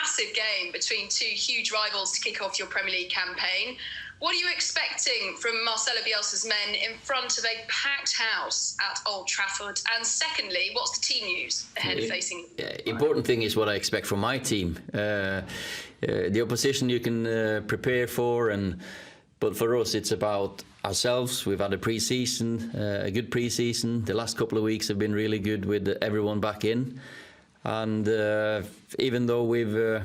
massive game between two huge rivals to kick off your Premier League campaign. What are you expecting from Marcelo Bielsa's men in front of a packed house at Old Trafford? And secondly, what's the team news ahead of facing? Important thing is what I expect from my team. The opposition you can prepare for, but for us it's about ourselves. We've had a pre-season, a good pre-season. The last couple of weeks have been really good with everyone back in, and even though we're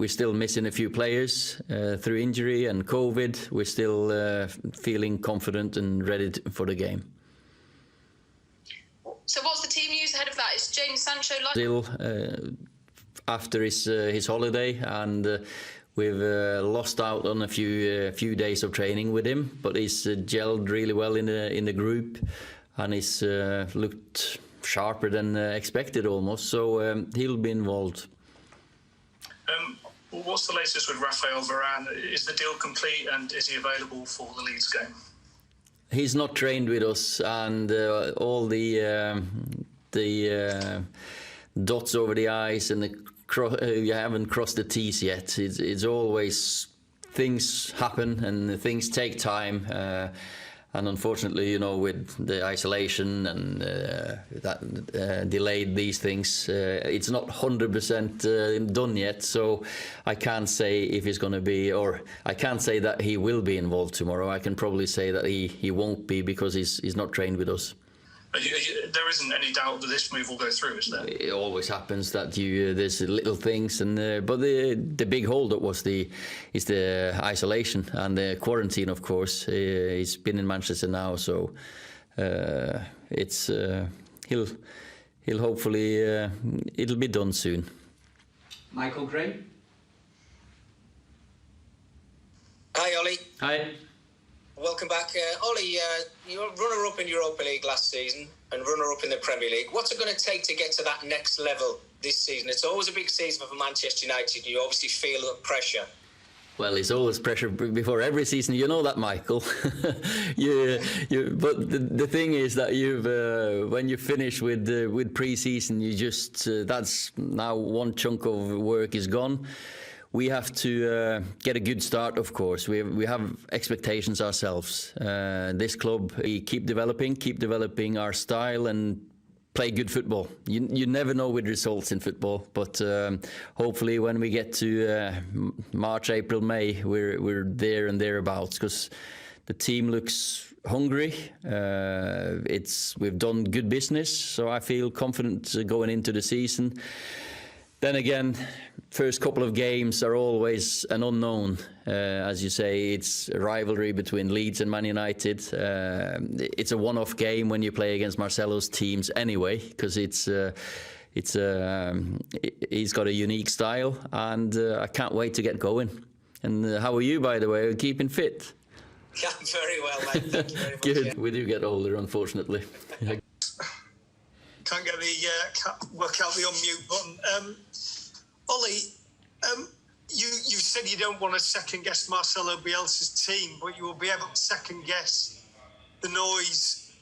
still missing a few players through injury and COVID, we're still feeling confident and ready for the game. So what's the team news ahead of that? Is James Sancho still after his holiday, and we've lost out on a few days of training with him, but he's gelled really well in the group, and he's looked sharper than expected almost. So he'll be involved. What's the latest with Raphael Varane? Is the deal complete, and is he available for the Leeds game? He's not trained with us, and all the dots over the I's and you haven't crossed the T's yet. It's always things happen and things take time. And unfortunately, with the isolation and that delayed these things, it's not 100% done yet. So I can't say if he's going to be, or I can't say that he will be involved tomorrow. I can probably say that he won't be because he's not trained with us. There isn't any doubt that this move will go through, is there? It always happens that there's little things, and but the big hold-up is the isolation and the quarantine. Of course, he's been in Manchester now, so he'll hopefully it'll be done soon. Michael Gray. Hi, Ole. Hi. Welcome back. Ole, you were runner-up in Europa League last season and runner-up in the Premier League. What's it going to take to get to that next level this season? It's always a big season for Manchester United. You obviously feel the pressure. Well, it's always pressure before every season. You know that, Michael. But the thing is that when you finish with pre-season, you just that's now one chunk of work is gone. We have to get a good start, of course. We have expectations ourselves. This club, we keep developing our style and play good football. You never know with results in football, but hopefully when we get to March, April, May, we're there and thereabouts, because the team looks hungry. We've done good business, so I feel confident going into the season. Then again, first couple of games are always an unknown. As you say, it's a rivalry between Leeds and Man United. It's a one-off game when you play against Marcelo's teams anyway, because he's got a unique style, and I can't wait to get going. And how are you, by the way? Keeping fit? Yeah, very well, mate. Thank you very much. Good. Yeah. We do get older, unfortunately. Can't get can't work out the unmute button. Ole, you said you don't want to second guess Marcelo Bielsa's team, but you will be able to second guess the noise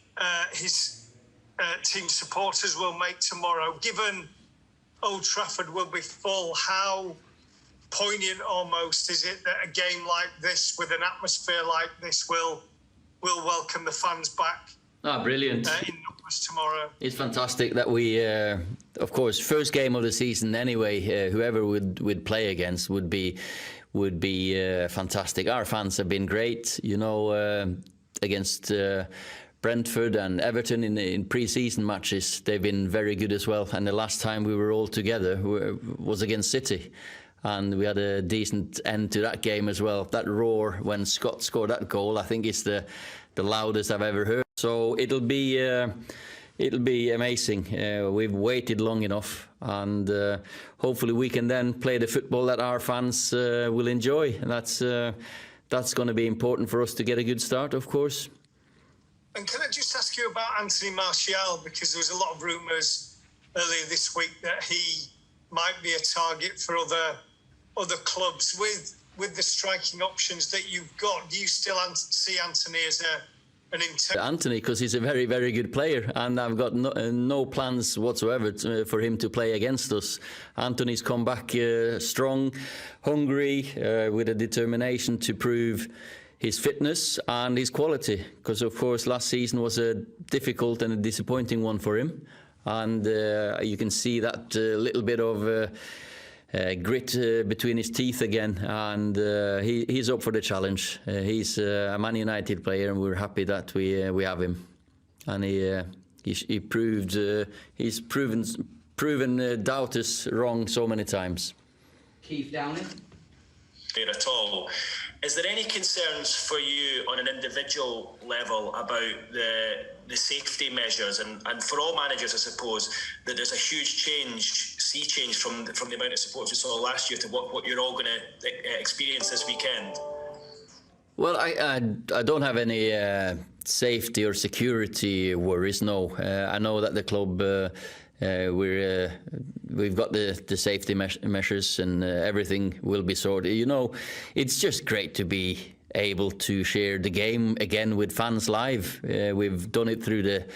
his team supporters will make tomorrow. Given Old Trafford will be full, how poignant almost is it that a game like this, with an atmosphere like this, will welcome the fans back? Brilliant. In numbers tomorrow. It's fantastic that we, of course, first game of the season anyway, whoever would play against would be fantastic. Our fans have been great, against Brentford and Everton in pre-season matches. They've been very good as well. And the last time we were all together was against City. And we had a decent end to that game as well. That roar when Scott scored that goal, I think it's the loudest I've ever heard. So it'll be amazing. We've waited long enough, and hopefully we can then play the football that our fans will enjoy. And that's going to be important for us to get a good start, of course. And can I just ask you about Anthony Martial, because there was a lot of rumours earlier this week that he might be a target for other clubs. With the striking options that you've got, do you still see Anthony as And in Anthony, because he's a very, very good player, and I've got no plans whatsoever for him to play against us. Anthony's come back strong, hungry, with a determination to prove his fitness and his quality, because of course last season was a difficult and a disappointing one for him, and you can see that little bit of grit between his teeth again, and he's up for the challenge. He's a Man United player, and we're happy that we have him. And he proved he's proven doubters wrong so many times. Keith Downing. At all. Is there any concerns for you on an individual level about the safety measures, and for all managers, I suppose, that there's a huge sea change from the amount of support we saw last year to what you're all going to experience this weekend? Well, I don't have any safety or security worries. No, I know that the club. We've got the safety measures, and everything will be sorted. You know, it's just great to be able to share the game again with fans live. We've done it through the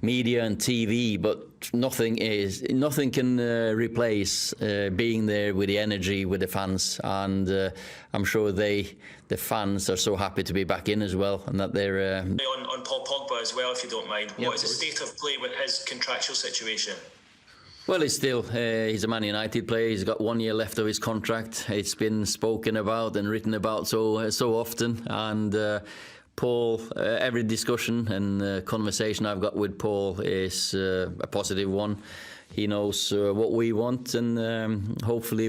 media and TV, but nothing can replace being there with the energy with the fans, and I'm sure the fans are so happy to be back in as well, and that they're on Paul Pogba as well, if you don't mind. Yep. What is the state of play with his contractual situation? Well, he's a Man United player. He's got 1 year left of his contract. It's been spoken about and written about so often, and Paul, every discussion and conversation I've got with Paul is a positive one. He knows what we want, and hopefully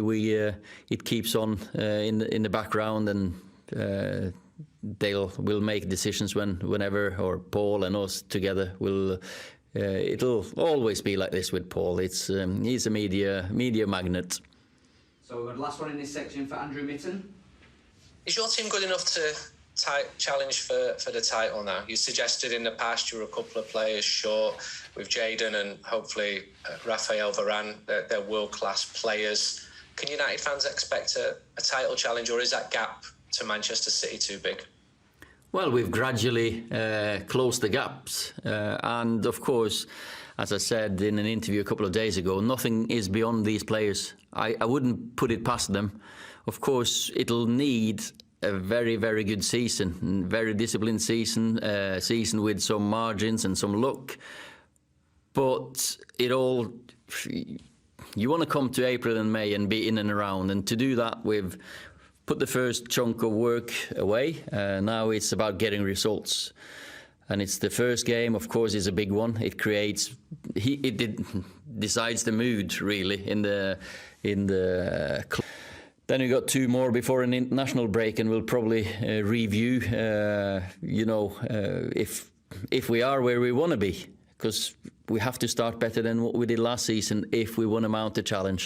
it keeps on in the background, and we'll make decisions whenever, or Paul and us together will. It'll always be like this with Paul. He's a media magnet. So we've got the last one in this section for Andrew Mitten. Is your team good enough to challenge for the title now? You suggested in the past you were a couple of players short with Jadon and hopefully Rafael Varane. They're world-class players. Can United fans expect a title challenge, or is that gap to Manchester City too big? Well, we've gradually closed the gaps, and of course, as I said in an interview a couple of days ago, nothing is beyond these players. I wouldn't put it past them. Of course, it'll need a very, very good season, very disciplined season with some margins and some luck. But you want to come to April and May and be in and around, and to do that, we've put the first chunk of work away. Now it's about getting results, and it's the first game. Of course, is a big one. It decides the mood really in the. Then we got 2 more before an international break, and we'll probably review. If we are where we want to be, because we have to start better than what we did last season if we want to mount the challenge.